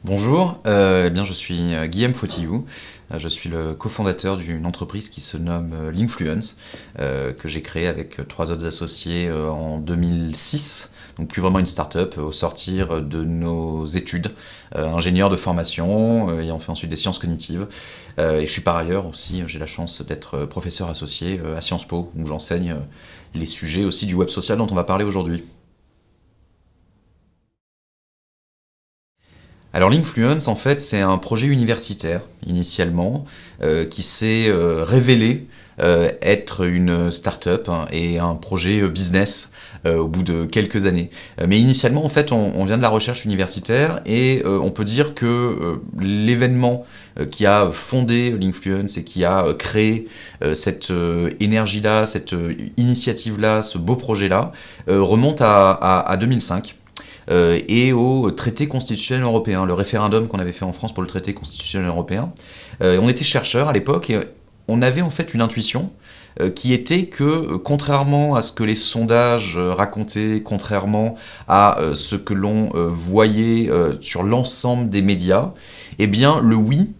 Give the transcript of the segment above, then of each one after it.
Bonjour, eh bien je suis Guillaume Fautillou. Je suis le cofondateur d'une entreprise qui se nomme Linkfluence, que j'ai créée avec trois autres associés en 2006. Donc plus vraiment une start-up au sortir de nos études, ingénieur de formation, ayant fait ensuite des sciences cognitives. Et je suis par ailleurs aussi, j'ai la chance d'être professeur associé à Sciences Po, où j'enseigne les sujets aussi du web social dont on va parler aujourd'hui. Alors l'Influence, en fait, c'est un projet universitaire, initialement, qui s'est révélé être une start-up hein, et un projet business au bout de quelques années. Mais initialement, en fait, on vient de la recherche universitaire et on peut dire que l'événement qui a fondé l'Influence et qui a créé cette énergie-là, cette initiative-là, ce beau projet-là, remonte à 2005 et au traité constitutionnel européen, le référendum qu'on avait fait en France pour le traité constitutionnel européen. On était chercheurs à l'époque et on avait en fait une intuition qui était que, contrairement à ce que les sondages racontaient, contrairement à ce que l'on voyait sur l'ensemble des médias, eh bien le oui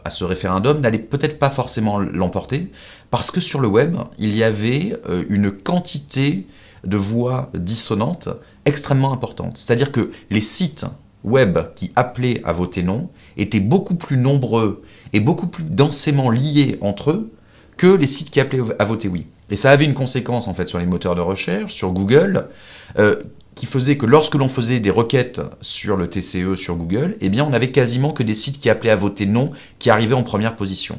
à ce référendum n'allait peut-être pas forcément l'emporter, parce que sur le web, il y avait une quantité de voix dissonantes extrêmement importante. C'est-à-dire que les sites web qui appelaient à voter non étaient beaucoup plus nombreux et beaucoup plus densément liés entre eux que les sites qui appelaient à voter oui. Et ça avait une conséquence en fait sur les moteurs de recherche, sur Google, qui faisait que lorsque l'on faisait des requêtes sur le TCE sur Google, eh bien on avait quasiment que des sites qui appelaient à voter non qui arrivaient en première position.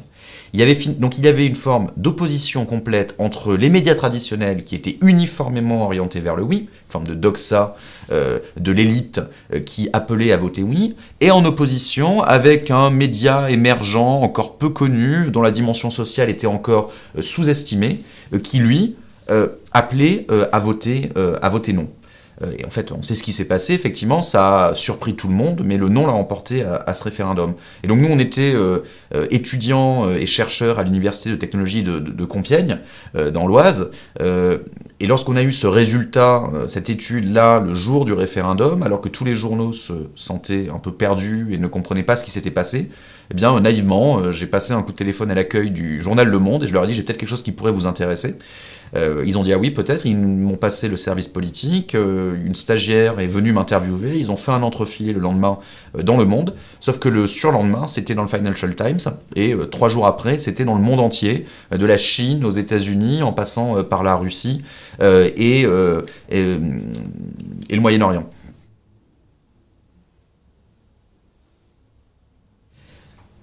Donc il y avait une forme d'opposition complète entre les médias traditionnels qui étaient uniformément orientés vers le oui, une forme de doxa de l'élite qui appelait à voter oui, et en opposition avec un média émergent encore peu connu, dont la dimension sociale était encore sous-estimée, qui lui appelait à voter non. Et en fait, on sait ce qui s'est passé, effectivement, ça a surpris tout le monde, mais le non l'a emporté à ce référendum. Et donc nous, on était étudiants et chercheurs à l'université de technologie de Compiègne, dans l'Oise, et lorsqu'on a eu ce résultat, cette étude-là, le jour du référendum, alors que tous les journaux se sentaient un peu perdus et ne comprenaient pas ce qui s'était passé, eh bien, naïvement, j'ai passé un coup de téléphone à l'accueil du journal Le Monde et je leur ai dit, j'ai peut-être quelque chose qui pourrait vous intéresser. Ils ont dit ah oui peut-être, ils m'ont passé le service politique, une stagiaire est venue m'interviewer, ils ont fait un entrefilé le lendemain dans Le Monde, sauf que le surlendemain c'était dans le Financial Times et 3 jours après c'était dans le monde entier, de la Chine aux États-Unis en passant par la Russie et le Moyen-Orient.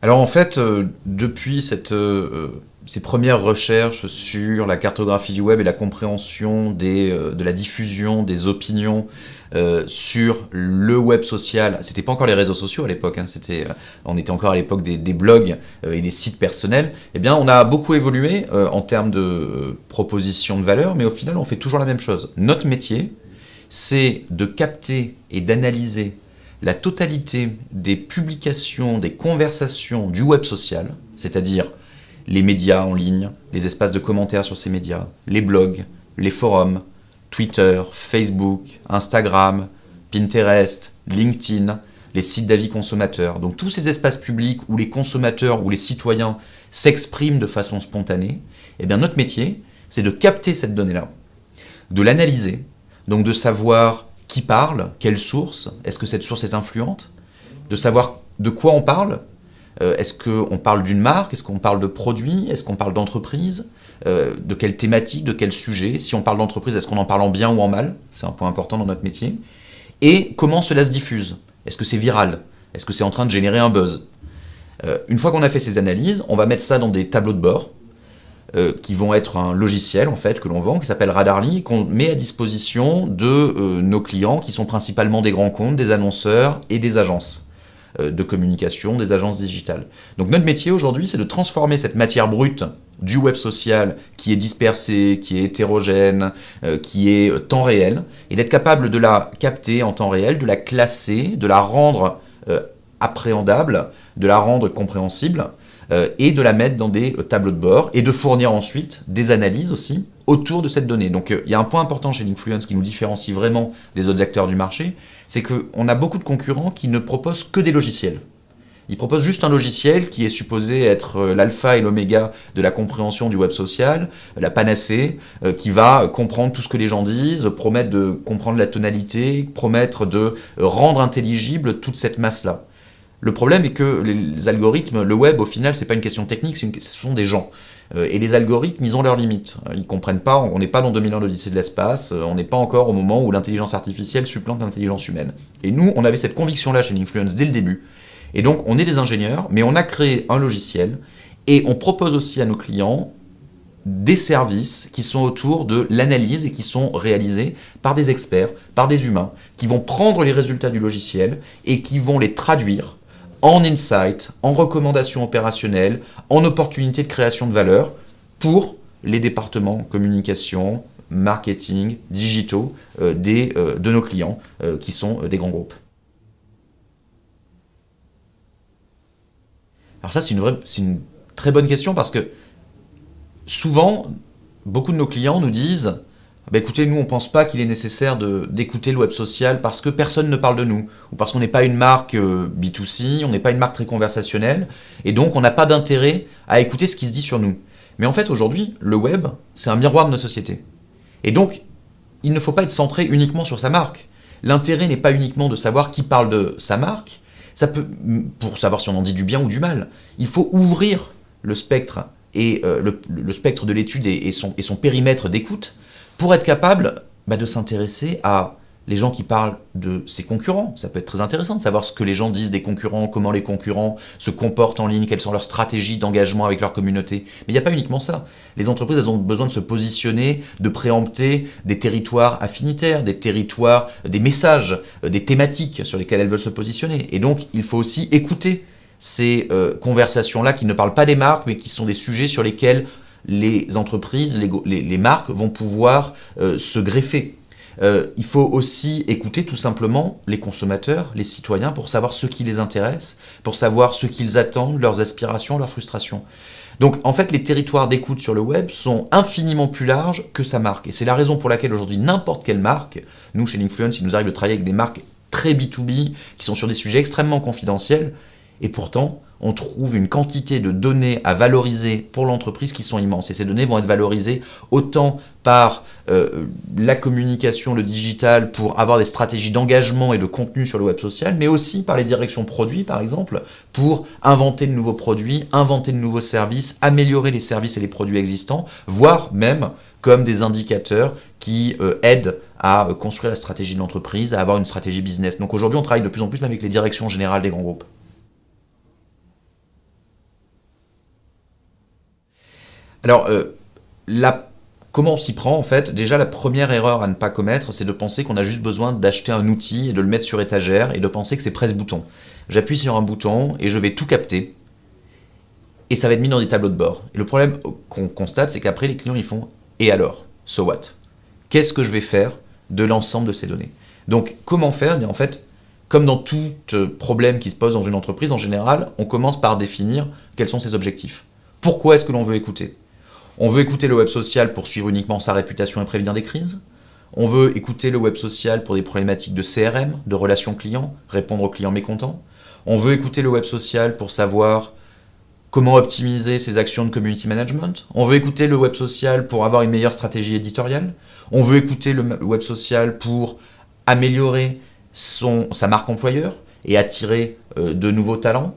Alors en fait, depuis ces premières recherches sur la cartographie du web et la compréhension de la diffusion des opinions sur le web social, c'était pas encore les réseaux sociaux à l'époque, hein, on était encore à l'époque des blogs et des sites personnels, eh bien on a beaucoup évolué en termes de proposition de valeur, mais au final on fait toujours la même chose. Notre métier, c'est de capter et d'analyser la totalité des publications, des conversations du web social, c'est-à-dire les médias en ligne, les espaces de commentaires sur ces médias, les blogs, les forums, Twitter, Facebook, Instagram, Pinterest, LinkedIn, les sites d'avis consommateurs. Donc tous ces espaces publics où les consommateurs ou les citoyens s'expriment de façon spontanée, eh bien notre métier, c'est de capter cette donnée-là, de l'analyser, donc de savoir qui parle, quelle source, est-ce que cette source est influente, de savoir de quoi on parle, est-ce qu'on parle d'une marque, est-ce qu'on parle de produits, est-ce qu'on parle d'entreprise, de quelle thématique, de quel sujet, si on parle d'entreprise, est-ce qu'on en parle en bien ou en mal, c'est un point important dans notre métier, et comment cela se diffuse, est-ce que c'est viral, est-ce que c'est en train de générer un buzz. Une fois qu'on a fait ces analyses, on va mettre ça dans des tableaux de bord, qui vont être un logiciel en fait que l'on vend, qui s'appelle Radarly, qu'on met à disposition de nos clients, qui sont principalement des grands comptes, des annonceurs et des agences de communication, des agences digitales. Donc notre métier aujourd'hui, c'est de transformer cette matière brute du web social qui est dispersée, qui est hétérogène, qui est temps réel, et d'être capable de la capter en temps réel, de la classer, de la rendre appréhendable, de la rendre compréhensible, et de la mettre dans des tableaux de bord, et de fournir ensuite des analyses aussi, autour de cette donnée. Donc il y a un point important chez Linkfluence qui nous différencie vraiment des autres acteurs du marché, c'est qu'on a beaucoup de concurrents qui ne proposent que des logiciels. Ils proposent juste un logiciel qui est supposé être l'alpha et l'oméga de la compréhension du web social, la panacée, qui va comprendre tout ce que les gens disent, promettre de comprendre la tonalité, promettre de rendre intelligible toute cette masse-là. Le problème est que les algorithmes, le web, au final, c'est pas une question technique, ce sont des gens. Et les algorithmes, ils ont leurs limites. Ils comprennent pas, on n'est pas dans 2001 l'Odyssée de l'espace, on n'est pas encore au moment où l'intelligence artificielle supplante l'intelligence humaine. Et nous, on avait cette conviction-là chez Linkfluence dès le début. Et donc, on est des ingénieurs, mais on a créé un logiciel et on propose aussi à nos clients des services qui sont autour de l'analyse et qui sont réalisés par des experts, par des humains, qui vont prendre les résultats du logiciel et qui vont les traduire en insight, en recommandations opérationnelles, en opportunités de création de valeur pour les départements communication, marketing, digitaux de nos clients qui sont des grands groupes. Alors ça, c'est une très bonne question parce que souvent, beaucoup de nos clients nous disent bah écoutez, nous, on ne pense pas qu'il est nécessaire d'écouter le web social parce que personne ne parle de nous, ou parce qu'on n'est pas une marque B2C, on n'est pas une marque très conversationnelle, et donc on n'a pas d'intérêt à écouter ce qui se dit sur nous. Mais en fait, aujourd'hui, le web, c'est un miroir de nos sociétés. Et donc, il ne faut pas être centré uniquement sur sa marque. L'intérêt n'est pas uniquement de savoir qui parle de sa marque, ça peut, pour savoir si on en dit du bien ou du mal. Il faut ouvrir le spectre, et le spectre de l'étude et son périmètre d'écoute, pour être capable de s'intéresser à les gens qui parlent de ses concurrents. Ça peut être très intéressant de savoir ce que les gens disent des concurrents, comment les concurrents se comportent en ligne, quelles sont leurs stratégies d'engagement avec leur communauté. Mais il n'y a pas uniquement ça. Les entreprises, elles ont besoin de se positionner, de préempter des territoires affinitaires, des territoires, des messages, des thématiques sur lesquelles elles veulent se positionner. Et donc, il faut aussi écouter ces conversations-là qui ne parlent pas des marques, mais qui sont des sujets sur lesquels les entreprises, les marques vont pouvoir se greffer. Il faut aussi écouter tout simplement les consommateurs, les citoyens, pour savoir ce qui les intéresse, pour savoir ce qu'ils attendent, leurs aspirations, leurs frustrations. Donc en fait, les territoires d'écoute sur le web sont infiniment plus larges que sa marque. Et c'est la raison pour laquelle aujourd'hui, n'importe quelle marque, nous chez Linkfluence, il nous arrive de travailler avec des marques très B2B, qui sont sur des sujets extrêmement confidentiels, et pourtant, on trouve une quantité de données à valoriser pour l'entreprise qui sont immenses. Et ces données vont être valorisées autant par la communication, le digital, pour avoir des stratégies d'engagement et de contenu sur le web social, mais aussi par les directions produits, par exemple, pour inventer de nouveaux produits, inventer de nouveaux services, améliorer les services et les produits existants, voire même comme des indicateurs qui aident à construire la stratégie de l'entreprise, à avoir une stratégie business. Donc aujourd'hui, on travaille de plus en plus même avec les directions générales des grands groupes. Alors, comment on s'y prend en fait? Déjà, la première erreur à ne pas commettre, c'est de penser qu'on a juste besoin d'acheter un outil et de le mettre sur étagère et de penser que c'est presse-bouton. J'appuie sur un bouton et je vais tout capter et ça va être mis dans des tableaux de bord. Et le problème qu'on constate, c'est qu'après, les clients, ils font « et alors? So what? Qu'est-ce que je vais faire de l'ensemble de ces données ?» Donc, comment faire? Eh bien, en fait, comme dans tout problème qui se pose dans une entreprise, en général, on commence par définir quels sont ses objectifs. Pourquoi est-ce que l'on veut écouter? On veut écouter le web social pour suivre uniquement sa réputation et prévenir des crises. On veut écouter le web social pour des problématiques de CRM, de relations clients, répondre aux clients mécontents. On veut écouter le web social pour savoir comment optimiser ses actions de community management. On veut écouter le web social pour avoir une meilleure stratégie éditoriale. On veut écouter le web social pour améliorer sa marque employeur et attirer de nouveaux talents.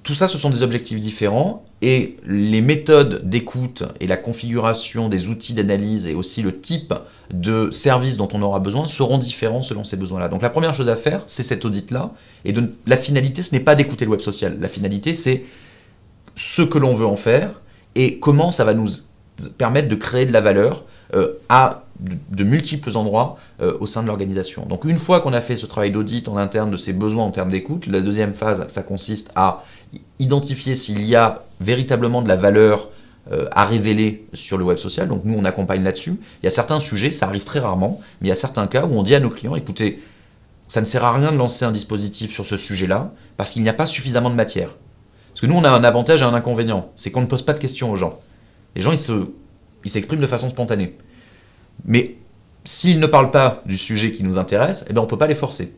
Tout ça, ce sont des objectifs différents et les méthodes d'écoute et la configuration des outils d'analyse et aussi le type de service dont on aura besoin seront différents selon ces besoins-là. Donc la première chose à faire, c'est cet audit-là. Et la finalité, ce n'est pas d'écouter le web social. La finalité, c'est ce que l'on veut en faire et comment ça va nous permettre de créer de la valeur à de multiples endroits au sein de l'organisation. Donc une fois qu'on a fait ce travail d'audit en interne de ses besoins en termes d'écoute, la deuxième phase, ça consiste à identifier s'il y a véritablement de la valeur à révéler sur le web social. Donc nous, on accompagne là-dessus. Il y a certains sujets, ça arrive très rarement, mais il y a certains cas où on dit à nos clients, écoutez, ça ne sert à rien de lancer un dispositif sur ce sujet-là parce qu'il n'y a pas suffisamment de matière. Parce que nous, on a un avantage et un inconvénient, c'est qu'on ne pose pas de questions aux gens. Les gens, il s'exprime de façon spontanée. Mais s'ils ne parlent pas du sujet qui nous intéresse, on ne peut pas les forcer.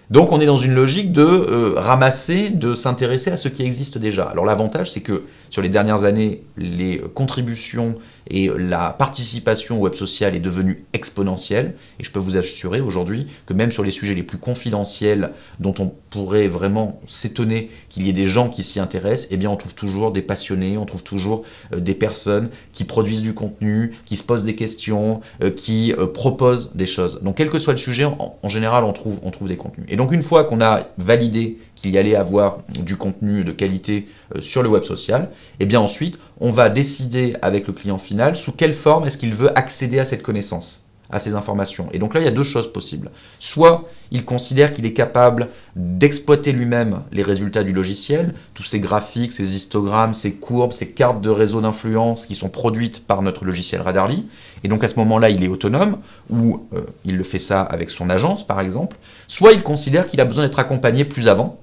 Donc on est dans une logique de ramasser, de s'intéresser à ce qui existe déjà. Alors l'avantage, c'est que sur les dernières années, les contributions et la participation au web social est devenue exponentielle. Et je peux vous assurer aujourd'hui que même sur les sujets les plus confidentiels, dont on pourrait vraiment s'étonner qu'il y ait des gens qui s'y intéressent, on trouve toujours des passionnés, on trouve toujours des personnes qui produisent du contenu, qui se posent des questions, qui proposent des choses. Donc quel que soit le sujet, en général, on trouve des contenus. Et donc une fois qu'on a validé qu'il y allait avoir du contenu de qualité sur le web social, ensuite, on va décider avec le client final sous quelle forme est-ce qu'il veut accéder à cette connaissance, à ces informations. Et donc là, il y a deux choses possibles. Soit il considère qu'il est capable d'exploiter lui-même les résultats du logiciel, tous ces graphiques, ces histogrammes, ces courbes, ces cartes de réseau d'influence qui sont produites par notre logiciel Radarly. Et donc à ce moment-là, il est autonome, ou il le fait ça avec son agence, par exemple. Soit il considère qu'il a besoin d'être accompagné plus avant.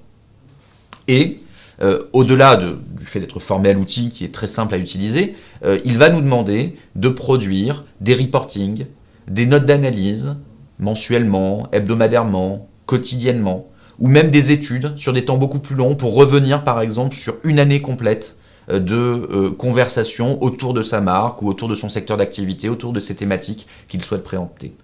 Et au-delà du fait d'être formé à l'outil qui est très simple à utiliser, il va nous demander de produire des reportings, des notes d'analyse, mensuellement, hebdomadairement, quotidiennement, ou même des études sur des temps beaucoup plus longs pour revenir par exemple sur une année complète de conversation autour de sa marque ou autour de son secteur d'activité, autour de ses thématiques qu'il souhaite présenter.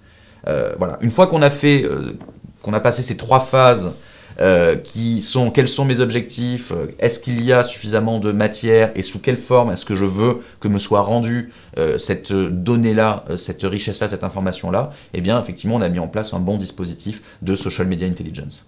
Voilà. Une fois qu'on a passé ces trois phases quels sont mes objectifs, est-ce qu'il y a suffisamment de matière et sous quelle forme est-ce que je veux que me soit rendue cette donnée-là, cette richesse-là, cette information-là, effectivement, on a mis en place un bon dispositif de social media intelligence.